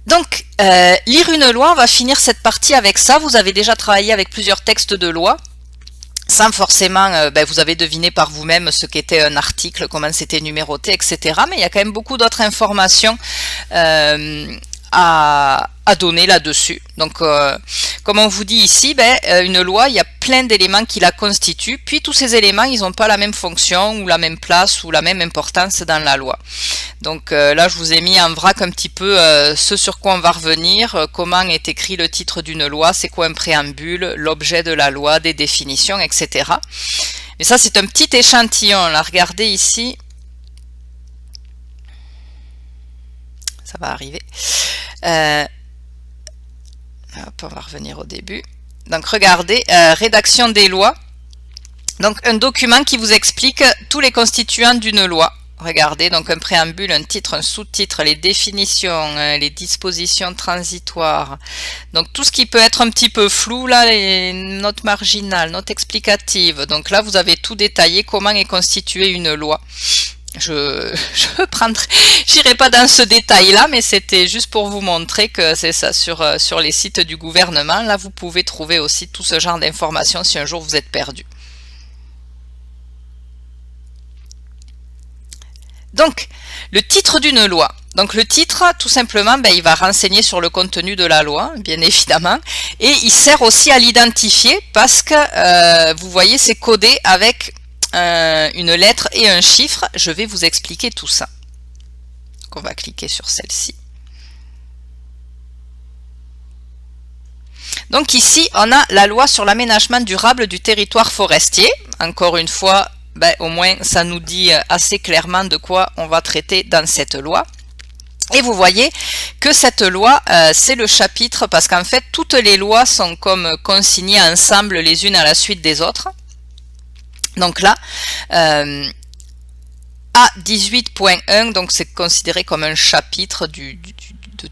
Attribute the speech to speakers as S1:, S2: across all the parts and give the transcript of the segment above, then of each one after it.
S1: Donc, lire une loi, on va finir cette partie avec ça. Vous avez déjà travaillé avec plusieurs textes de loi, sans forcément, vous avez deviné par vous-même ce qu'était un article, comment c'était numéroté, etc. Mais il y a quand même beaucoup d'autres informations à donner là-dessus. Donc, comme on vous dit ici, une loi, il y a plein d'éléments qui la constituent, puis tous ces éléments, ils n'ont pas la même fonction, ou la même place, ou la même importance dans la loi. Donc là, je vous ai mis en vrac un petit peu ce sur quoi on va revenir, comment est écrit le titre d'une loi, c'est quoi un préambule, l'objet de la loi, des définitions, etc. Mais ça, c'est un petit échantillon. Là, regardez ici. Ça va arriver. Hop, on va revenir au début. Donc regardez, rédaction des lois. Donc un document qui vous explique tous les constituants d'une loi. Regardez, donc un préambule, un titre, un sous-titre, les définitions, les dispositions transitoires. Donc tout ce qui peut être un petit peu flou, là, les notes marginales, notes explicatives. Donc là, vous avez tout détaillé, comment est constituée une loi. J'irai pas dans ce détail-là, mais c'était juste pour vous montrer que c'est ça, sur les sites du gouvernement. Là, vous pouvez trouver aussi tout ce genre d'informations si un jour vous êtes perdu. Donc, le titre d'une loi. Donc le titre, tout simplement, il va renseigner sur le contenu de la loi, bien évidemment, et il sert aussi à l'identifier parce que, vous voyez, c'est codé avec une lettre et un chiffre. Je vais vous expliquer tout ça. Donc on va cliquer sur celle-ci. Donc ici, on a la loi sur l'aménagement durable du territoire forestier. Encore une fois, au moins ça nous dit assez clairement de quoi on va traiter dans cette loi. Et vous voyez que cette loi, c'est le chapitre, parce qu'en fait, toutes les lois sont comme consignées ensemble les unes à la suite des autres. Donc là, A18.1, donc c'est considéré comme un chapitre de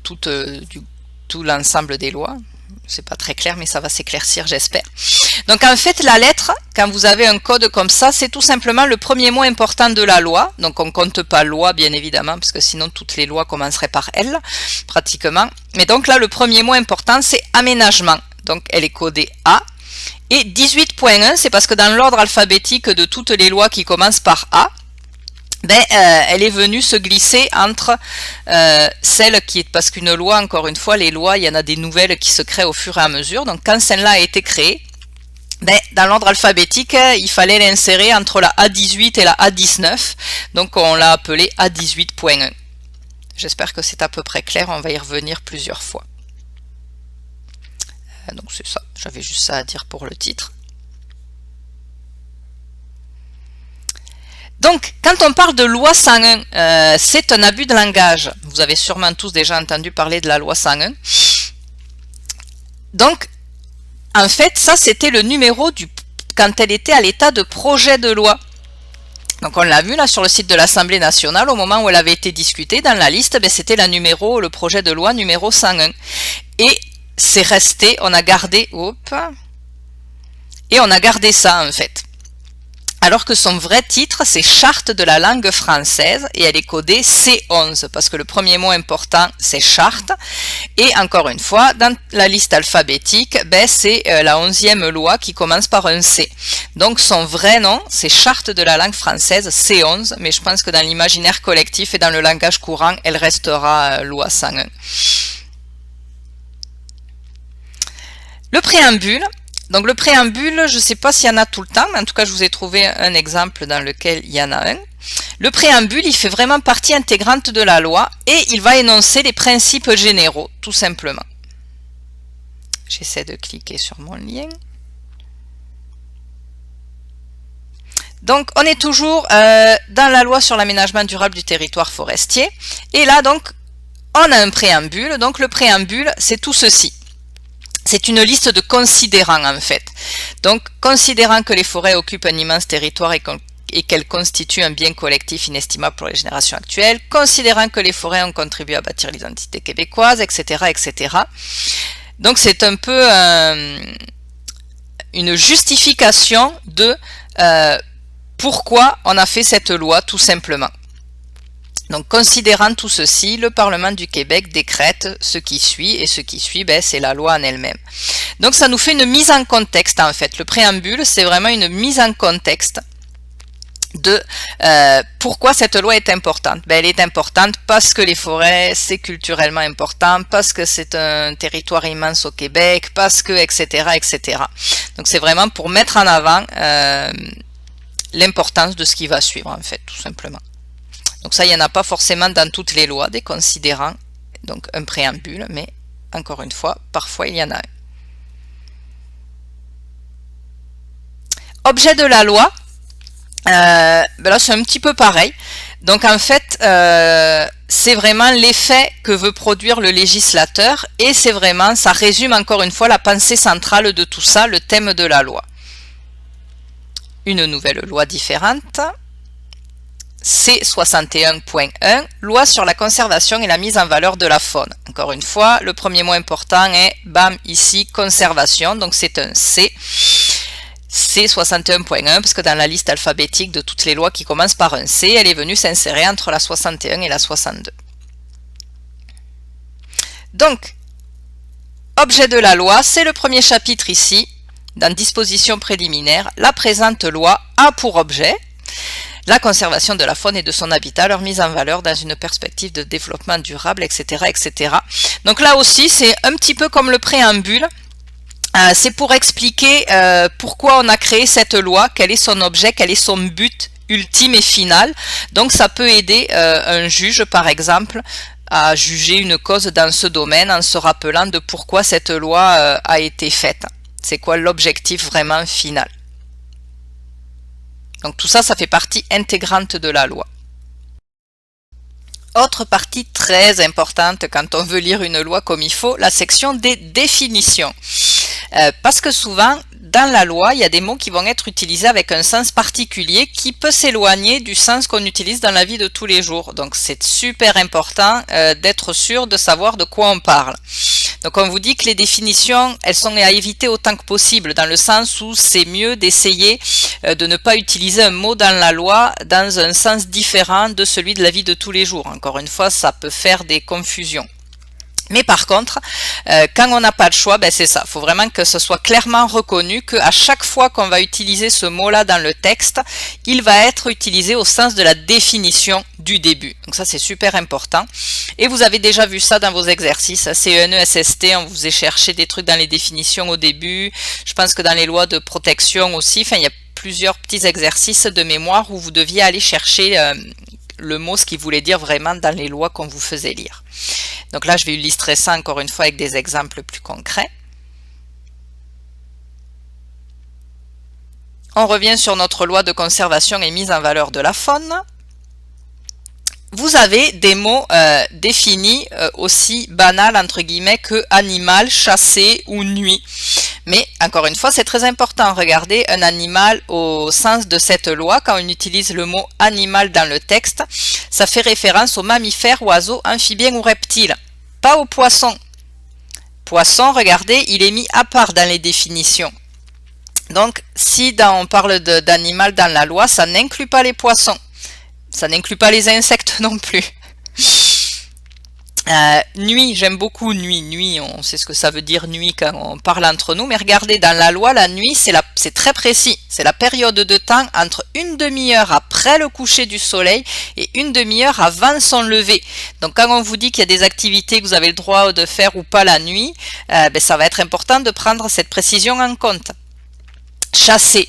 S1: tout l'ensemble des lois. C'est pas très clair, mais ça va s'éclaircir, j'espère. Donc en fait, la lettre, quand vous avez un code comme ça, c'est tout simplement le premier mot important de la loi. Donc on ne compte pas loi, bien évidemment, parce que sinon toutes les lois commenceraient par L, pratiquement. Mais donc là, le premier mot important, c'est aménagement. Donc elle est codée A. Et 18.1, c'est parce que dans l'ordre alphabétique de toutes les lois qui commencent par A, elle est venue se glisser entre celle qui est, parce qu'une loi, encore une fois, les lois, il y en a des nouvelles qui se créent au fur et à mesure. Donc quand celle-là a été créée, dans l'ordre alphabétique, il fallait l'insérer entre la A18 et la A19. Donc on l'a appelée A18.1. J'espère que c'est à peu près clair, on va y revenir plusieurs fois. Donc c'est ça, j'avais juste ça à dire pour le titre. Donc, quand on parle de loi 101, c'est un abus de langage. Vous avez sûrement tous déjà entendu parler de la loi 101. Donc, en fait, ça c'était le numéro quand elle était à l'état de projet de loi. Donc on l'a vu là sur le site de l'Assemblée nationale, au moment où elle avait été discutée, dans la liste, c'était le projet de loi numéro 101. Et c'est resté, on a gardé, et on a gardé ça en fait. Alors que son vrai titre, c'est Charte de la langue française, et elle est codée C11, parce que le premier mot important, c'est charte. Et encore une fois, dans la liste alphabétique, c'est la 11e loi qui commence par un C. Donc son vrai nom, c'est Charte de la langue française C11, mais je pense que dans l'imaginaire collectif et dans le langage courant, elle restera loi 101. Le préambule. Donc le préambule, je ne sais pas s'il y en a tout le temps, mais en tout cas je vous ai trouvé un exemple dans lequel il y en a un. Le préambule, il fait vraiment partie intégrante de la loi et il va énoncer les principes généraux, tout simplement. J'essaie de cliquer sur mon lien. Donc on est toujours dans la loi sur l'aménagement durable du territoire forestier. Et là donc, on a un préambule. Donc le préambule, c'est tout ceci. C'est une liste de considérants en fait. Donc, considérant que les forêts occupent un immense territoire et qu'elles constituent un bien collectif inestimable pour les générations actuelles, considérant que les forêts ont contribué à bâtir l'identité québécoise, etc., etc. Donc, c'est un peu une justification de pourquoi on a fait cette loi, tout simplement. Donc, considérant tout ceci, le Parlement du Québec décrète ce qui suit, et ce qui suit, ben, c'est la loi en elle-même. Donc, ça nous fait une mise en contexte, en fait. Le préambule, c'est vraiment une mise en contexte de pourquoi cette loi est importante. Ben, elle est importante parce que les forêts, c'est culturellement important, parce que c'est un territoire immense au Québec, parce que, etc., etc. Donc, c'est vraiment pour mettre en avant l'importance de ce qui va suivre, en fait, tout simplement. Donc ça, il n'y en a pas forcément dans toutes les lois, des considérants, donc un préambule, mais encore une fois, parfois il y en a un. Objet de la loi, ben là c'est un petit peu pareil. Donc en fait, c'est vraiment l'effet que veut produire le législateur, et c'est vraiment, ça résume encore une fois la pensée centrale de tout ça, le thème de la loi. Une nouvelle loi différente. C61.1, loi sur la conservation et la mise en valeur de la faune. Encore une fois, le premier mot important est, bam, ici, conservation, donc c'est un C. C61.1, parce que dans la liste alphabétique de toutes les lois qui commencent par un C, elle est venue s'insérer entre la 61 et la 62. Donc, objet de la loi, c'est le premier chapitre ici, dans dispositions préliminaires. La présente loi a pour objet la conservation de la faune et de son habitat, leur mise en valeur dans une perspective de développement durable, etc., etc. Donc là aussi, c'est un petit peu comme le préambule. C'est pour expliquer pourquoi on a créé cette loi, quel est son objet, quel est son but ultime et final. Donc ça peut aider un juge, par exemple, à juger une cause dans ce domaine en se rappelant de pourquoi cette loi a été faite. C'est quoi l'objectif vraiment final. Donc tout ça, ça fait partie intégrante de la loi. Autre partie très importante quand on veut lire une loi comme il faut, la section des définitions. Parce que souvent, dans la loi, il y a des mots qui vont être utilisés avec un sens particulier qui peut s'éloigner du sens qu'on utilise dans la vie de tous les jours. Donc c'est super important d'être sûr de savoir de quoi on parle. Donc on vous dit que les définitions, elles sont à éviter autant que possible, dans le sens où c'est mieux d'essayer de ne pas utiliser un mot dans la loi dans un sens différent de celui de la vie de tous les jours. Encore une fois, ça peut faire des confusions. Mais par contre, quand on n'a pas le choix, ben c'est ça. Il faut vraiment que ce soit clairement reconnu qu'à chaque fois qu'on va utiliser ce mot-là dans le texte, il va être utilisé au sens de la définition du début. Donc ça, c'est super important. Et vous avez déjà vu ça dans vos exercices. CE1, SST, on vous a cherché des trucs dans les définitions au début. Je pense que dans les lois de protection aussi, enfin, il y a plusieurs petits exercices de mémoire où vous deviez aller chercher le mot, ce qu'il voulait dire vraiment dans les lois qu'on vous faisait lire. Donc là, je vais illustrer ça encore une fois avec des exemples plus concrets. On revient sur notre loi de conservation et mise en valeur de la faune. Vous avez des mots définis aussi banals entre guillemets que animal, chassé ou nuit. Mais encore une fois, c'est très important. Regardez, un animal au sens de cette loi, quand on utilise le mot animal dans le texte, ça fait référence aux mammifères, oiseaux, amphibiens ou reptiles, pas aux poissons. Poisson, regardez, il est mis à part dans les définitions. Donc, si on parle d'animal dans la loi, ça n'inclut pas les poissons. Ça n'inclut pas les insectes non plus. Nuit, j'aime beaucoup nuit. Nuit, on sait ce que ça veut dire nuit quand on parle entre nous. Mais regardez, dans la loi, la nuit, c'est très précis. C'est la période de temps entre une demi-heure après le coucher du soleil et une demi-heure avant son lever. Donc quand on vous dit qu'il y a des activités que vous avez le droit de faire ou pas la nuit, ben, ça va être important de prendre cette précision en compte. Chasser,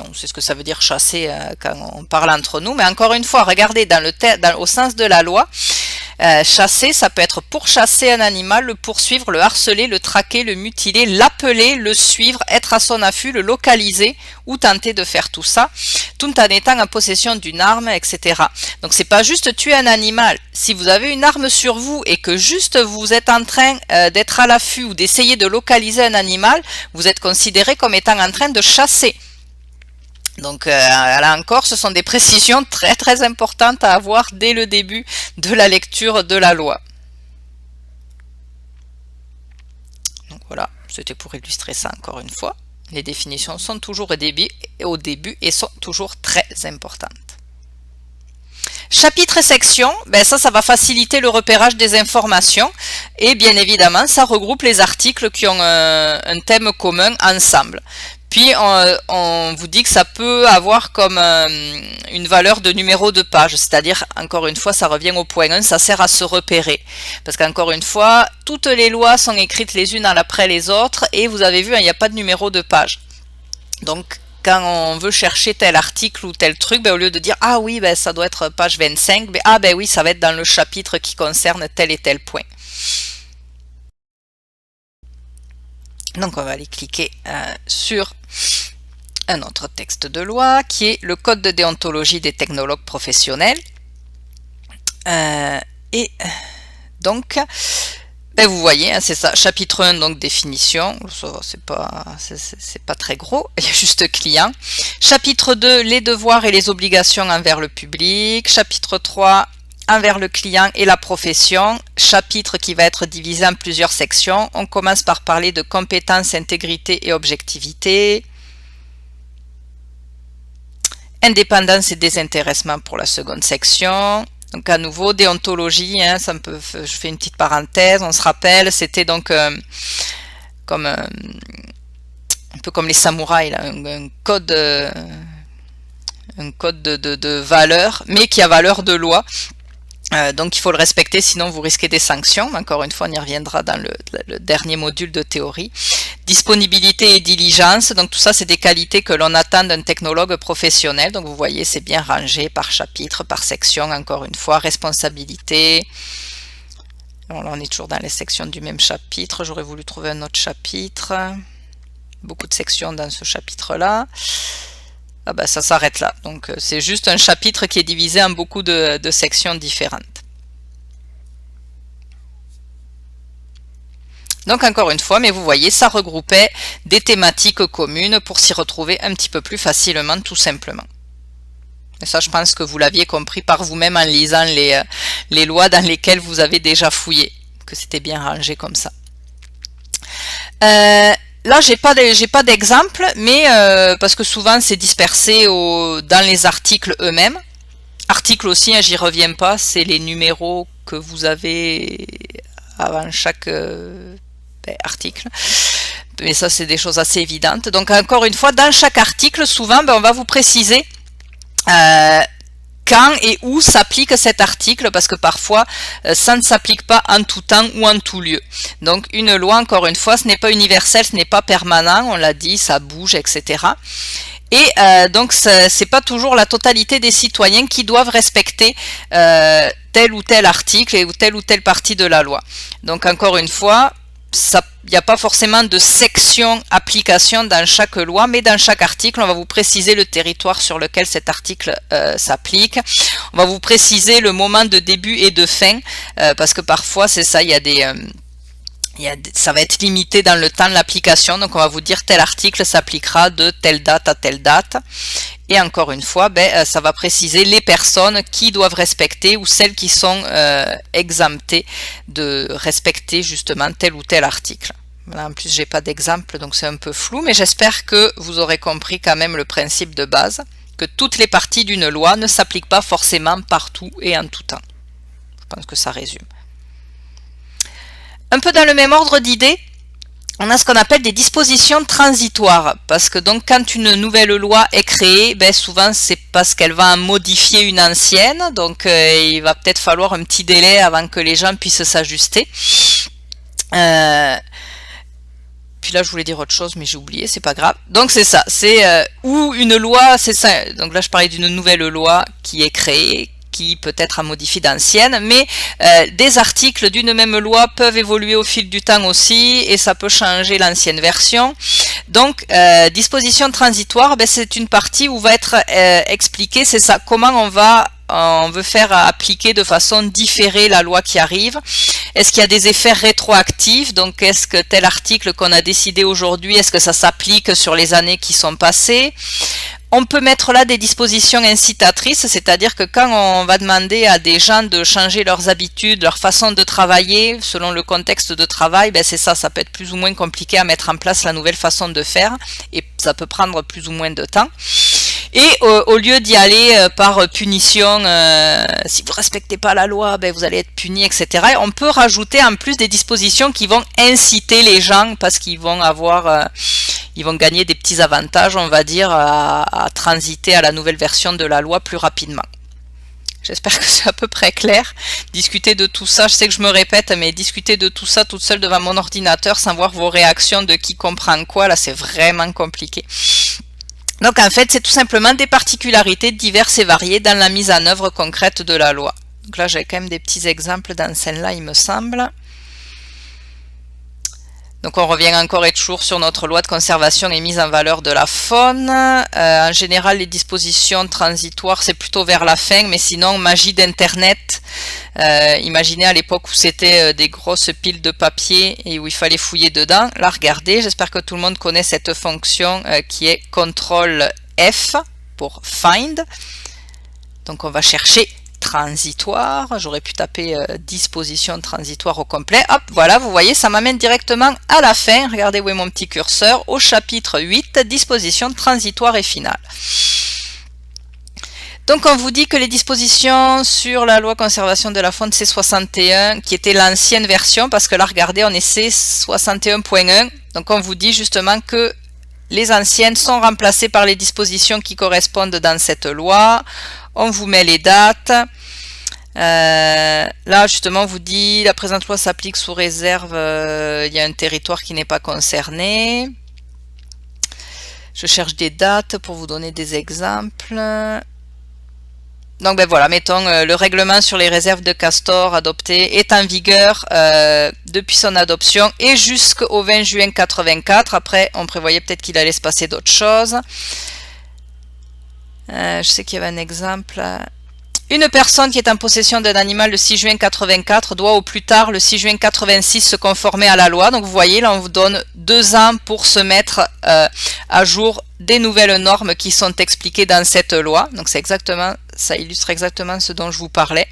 S1: on sait ce que ça veut dire chasser quand on parle entre nous, mais encore une fois, regardez au sens de la loi, chasser, ça peut être pourchasser un animal, le poursuivre, le harceler, le traquer, le mutiler, l'appeler, le suivre, être à son affût, le localiser ou tenter de faire tout ça, tout en étant en possession d'une arme, etc. Donc c'est pas juste tuer un animal. Si vous avez une arme sur vous et que juste vous êtes en train d'être à l'affût ou d'essayer de localiser un animal, vous êtes considéré comme étant en train de chasser. Donc là encore, ce sont des précisions très très importantes à avoir dès le début de la lecture de la loi. Donc voilà, c'était pour illustrer ça encore une fois. Les définitions sont toujours au début et sont toujours très importantes. Chapitre et section, ben ça va faciliter le repérage des informations et bien évidemment ça regroupe les articles qui ont un thème commun ensemble. Puis on vous dit que ça peut avoir comme une valeur de numéro de page, c'est-à-dire encore une fois ça revient au point 1, ça sert à se repérer. Parce qu'encore une fois, toutes les lois sont écrites les unes après les autres et vous avez vu, il n'y a pas de numéro de page. Donc quand on veut chercher tel article ou tel truc, ben, au lieu de dire ah oui ben, ça doit être page 25, ben, ah ben oui ça va être dans le chapitre qui concerne tel et tel point. Donc on va aller cliquer sur un autre texte de loi qui est le code de déontologie des technologues professionnels. Et donc ben vous voyez, hein, c'est ça, chapitre 1, donc définition, c'est pas très gros, il y a juste client. Chapitre 2, les devoirs et les obligations envers le public. Chapitre 3, envers le client et la profession, chapitre qui va être divisé en plusieurs sections. On commence par parler de compétences, intégrité et objectivité. Indépendance et désintéressement pour la seconde section. Donc à nouveau, déontologie, hein, je fais une petite parenthèse, on se rappelle, c'était donc comme un peu comme les samouraïs, là, un code de valeur, mais qui a valeur de loi. Donc il faut le respecter, sinon vous risquez des sanctions. Encore une fois, on y reviendra dans le dernier module de théorie. Disponibilité et diligence, donc tout ça c'est des qualités que l'on attend d'un technologue professionnel. Donc vous voyez, c'est bien rangé par chapitre, par section, encore une fois. Responsabilité. Bon, là on est toujours dans les sections du même chapitre, j'aurais voulu trouver un autre chapitre. Beaucoup de sections dans ce chapitre-là. Ah ben, ça s'arrête là. Donc c'est juste un chapitre qui est divisé en beaucoup de sections différentes. Donc encore une fois, mais vous voyez, ça regroupait des thématiques communes pour s'y retrouver un petit peu plus facilement, tout simplement. Et ça, je pense que vous l'aviez compris par vous-même en lisant les lois dans lesquelles vous avez déjà fouillé, que c'était bien rangé comme ça. Là, j'ai pas d'exemple, mais parce que souvent c'est dispersé dans les articles eux-mêmes. Articles aussi, hein, j'y reviens pas, c'est les numéros que vous avez avant chaque article. Mais ça, c'est des choses assez évidentes. Donc encore une fois, dans chaque article, souvent, on va vous préciser quand et où s'applique cet article, parce que parfois ça ne s'applique pas en tout temps ou en tout lieu. Donc une loi, encore une fois, ce n'est pas universel, ce n'est pas permanent, on l'a dit, ça bouge, etc. Et donc c'est pas toujours la totalité des citoyens qui doivent respecter tel ou tel article ou telle partie de la loi. Donc encore une fois, il n'y a pas forcément de section application dans chaque loi, mais dans chaque article, on va vous préciser le territoire sur lequel cet article s'applique. On va vous préciser le moment de début et de fin, parce que parfois, c'est ça, ça va être limité dans le temps de l'application. Donc, on va vous dire tel article s'appliquera de telle date à telle date. Et encore une fois, ça va préciser les personnes qui doivent respecter ou celles qui sont exemptées de respecter justement tel ou tel article. Là, en plus, j'ai pas d'exemple, donc c'est un peu flou, mais j'espère que vous aurez compris quand même le principe de base, que toutes les parties d'une loi ne s'appliquent pas forcément partout et en tout temps. Je pense que ça résume. Un peu dans le même ordre d'idées, on a ce qu'on appelle des dispositions transitoires, parce que donc quand une nouvelle loi est créée, souvent c'est parce qu'elle va modifier une ancienne, donc il va peut-être falloir un petit délai avant que les gens puissent s'ajuster. Puis là je voulais dire autre chose mais j'ai oublié, c'est pas grave. Donc c'est ça, c'est ou une loi, c'est ça. Donc là je parlais d'une nouvelle loi qui est créée, qui peut-être a modifié d'anciennes, mais des articles d'une même loi peuvent évoluer au fil du temps aussi, et ça peut changer l'ancienne version. Donc, disposition transitoire, c'est une partie où va être expliqué, c'est ça, comment on veut faire appliquer de façon différée la loi qui arrive. Est-ce qu'il y a des effets rétroactifs? Donc, est-ce que tel article qu'on a décidé aujourd'hui, est-ce que ça s'applique sur les années qui sont passées? On peut mettre là des dispositions incitatrices, c'est-à-dire que quand on va demander à des gens de changer leurs habitudes, leur façon de travailler, selon le contexte de travail, c'est ça, ça peut être plus ou moins compliqué à mettre en place la nouvelle façon de faire, et ça peut prendre plus ou moins de temps. Et au lieu d'y aller par punition, si vous respectez pas la loi, ben, vous allez être puni, etc. On peut rajouter en plus des dispositions qui vont inciter les gens parce qu'ils vont avoir, ils vont gagner des petits avantages, on va dire, à transiter à la nouvelle version de la loi plus rapidement. J'espère que c'est à peu près clair. Discuter de tout ça, je sais que je me répète, mais discuter de tout ça toute seule devant mon ordinateur sans voir vos réactions de qui comprend quoi, là c'est vraiment compliqué. Donc en fait, c'est tout simplement des particularités diverses et variées dans la mise en œuvre concrète de la loi. Donc là, j'ai quand même des petits exemples dans celle-là, il me semble. Donc on revient encore et toujours sur notre loi de conservation et mise en valeur de la faune. En général, les dispositions transitoires, c'est plutôt vers la fin, mais sinon, magie d'Internet. Imaginez à l'époque où c'était des grosses piles de papier et où il fallait fouiller dedans. Là, regardez, j'espère que tout le monde connaît cette fonction qui est CTRL F pour Find. Donc on va chercher transitoire, j'aurais pu taper disposition transitoire au complet, hop, voilà, vous voyez, ça m'amène directement à la fin, regardez où est mon petit curseur, au chapitre 8, disposition transitoire et finale. Donc on vous dit que les dispositions sur la loi conservation de la faune C61, qui était l'ancienne version, parce que là, regardez, on est C61.1, donc on vous dit justement que les anciennes sont remplacées par les dispositions qui correspondent dans cette loi. On vous met les dates. Là, justement, on vous dit la présente loi s'applique sous réserve. Il y a un territoire qui n'est pas concerné. Je cherche des dates pour vous donner des exemples. Donc, ben voilà, mettons, le règlement sur les réserves de castors adopté est en vigueur depuis son adoption et jusqu'au 20 juin 84. Après, on prévoyait peut-être qu'il allait se passer d'autres choses. Je sais qu'il y avait un exemple. Une personne qui est en possession d'un animal le 6 juin 84 doit au plus tard le 6 juin 86 se conformer à la loi. Donc vous voyez, là on vous donne 2 ans pour se mettre à jour des nouvelles normes qui sont expliquées dans cette loi. Donc c'est exactement, ça illustre exactement ce dont je vous parlais.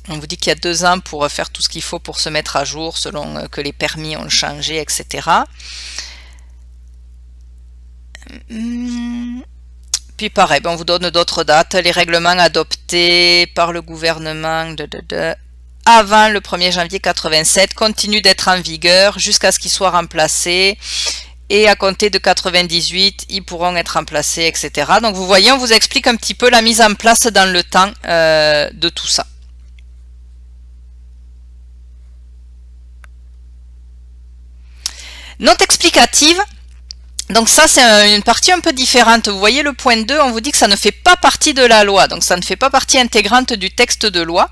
S1: On vous dit qu'il y a 2 ans pour faire tout ce qu'il faut pour se mettre à jour selon que les permis ont changé, etc. Puis pareil, on vous donne d'autres dates, les règlements adoptés par le gouvernement avant le 1er janvier 87 continuent d'être en vigueur jusqu'à ce qu'ils soient remplacés et à compter de 98, ils pourront être remplacés, etc. Donc vous voyez, on vous explique un petit peu la mise en place dans le temps de tout ça. Note explicative. Donc ça, c'est une partie un peu différente. Vous voyez le point 2, on vous dit que ça ne fait pas partie de la loi. Donc ça ne fait pas partie intégrante du texte de loi.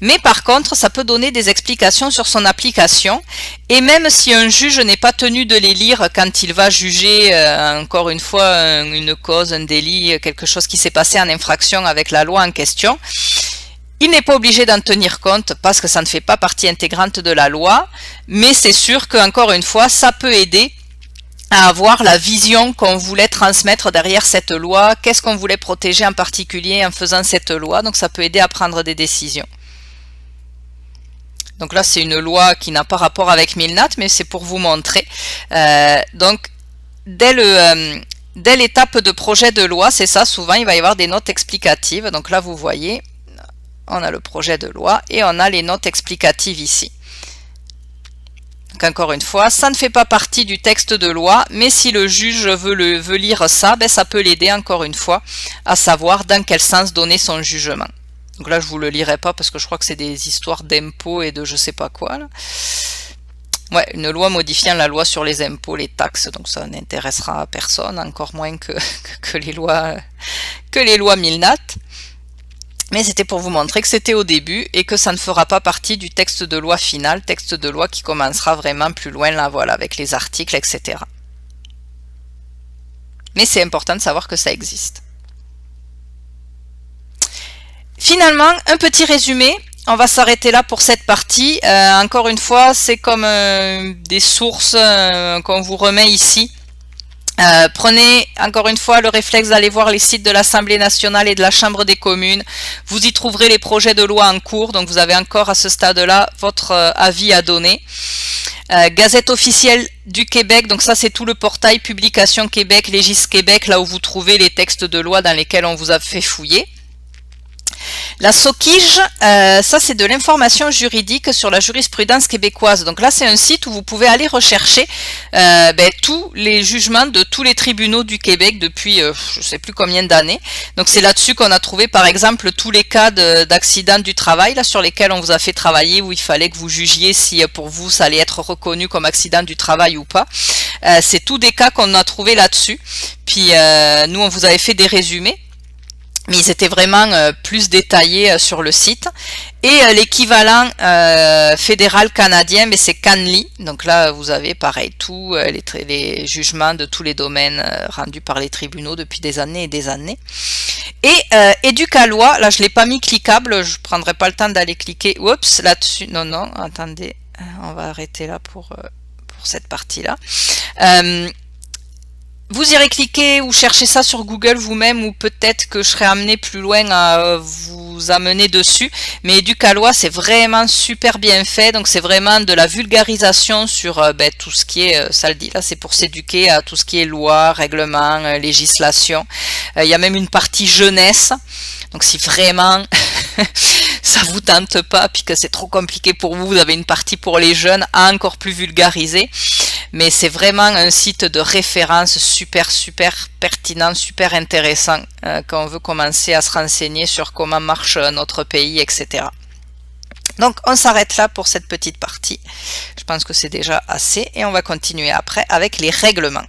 S1: Mais par contre, ça peut donner des explications sur son application. Et même si un juge n'est pas tenu de les lire quand il va juger, encore une fois, une cause, un délit, quelque chose qui s'est passé en infraction avec la loi en question, il n'est pas obligé d'en tenir compte parce que ça ne fait pas partie intégrante de la loi. Mais c'est sûr qu'encore une fois, ça peut aider à avoir la vision qu'on voulait transmettre derrière cette loi, qu'est-ce qu'on voulait protéger en particulier en faisant cette loi, donc ça peut aider à prendre des décisions. Donc là c'est une loi qui n'a pas rapport avec Milnat, mais c'est pour vous montrer. Donc dès l'étape de projet de loi, c'est ça, souvent il va y avoir des notes explicatives, donc là vous voyez, on a le projet de loi et on a les notes explicatives ici. Donc encore une fois, ça ne fait pas partie du texte de loi, mais si le juge veut lire ça, ben ça peut l'aider encore une fois à savoir dans quel sens donner son jugement. Donc là, je ne vous le lirai pas parce que je crois que c'est des histoires d'impôts et de je sais pas quoi. Là. Ouais, une loi modifiant la loi sur les impôts, les taxes, donc ça n'intéressera à personne, encore moins que les lois Milnat. Mais c'était pour vous montrer que c'était au début et que ça ne fera pas partie du texte de loi final, texte de loi qui commencera vraiment plus loin, là, voilà, avec les articles, etc. Mais c'est important de savoir que ça existe. Finalement, un petit résumé. On va s'arrêter là pour cette partie. Encore une fois, c'est comme des sources qu'on vous remet ici. Prenez encore une fois le réflexe d'aller voir les sites de l'Assemblée nationale et de la Chambre des communes. Vous y trouverez les projets de loi en cours, donc vous avez encore à ce stade-là votre avis à donner. Gazette officielle du Québec, donc ça c'est tout le portail Publication Québec, Légis Québec, là où vous trouvez les textes de loi dans lesquels on vous a fait fouiller. La SOQIJ, ça c'est de l'information juridique sur la jurisprudence québécoise. Donc là c'est un site où vous pouvez aller rechercher tous les jugements de tous les tribunaux du Québec depuis je ne sais plus combien d'années. Donc c'est là-dessus qu'on a trouvé par exemple tous les cas d'accident du travail là, sur lesquels on vous a fait travailler, où il fallait que vous jugiez si pour vous ça allait être reconnu comme accident du travail ou pas. C'est tous des cas qu'on a trouvé là-dessus. Puis nous on vous avait fait des résumés, mais ils étaient vraiment plus détaillés sur le site. Et l'équivalent fédéral canadien, mais c'est CanLII. Donc là, vous avez pareil, tous les jugements de tous les domaines rendus par les tribunaux depuis des années et des années. Et Éducaloi, là je ne l'ai pas mis cliquable, je ne prendrai pas le temps d'aller cliquer. Oups, là-dessus, non, attendez, on va arrêter là pour cette partie-là. Vous irez cliquer ou chercher ça sur Google vous-même, ou peut-être que je serai amené plus loin à vous amener dessus. Mais Éducaloi, c'est vraiment super bien fait. Donc c'est vraiment de la vulgarisation sur tout ce qui est, ça le dit là, c'est pour s'éduquer à tout ce qui est loi, règlement, législation. Il y a même une partie jeunesse. Donc si vraiment ça vous tente pas, puis que c'est trop compliqué pour vous, vous avez une partie pour les jeunes encore plus vulgarisée. Mais c'est vraiment un site de référence super pertinent, super intéressant quand on veut commencer à se renseigner sur comment marche notre pays, etc. Donc on s'arrête là pour cette petite partie. Je pense que c'est déjà assez et on va continuer après avec les règlements.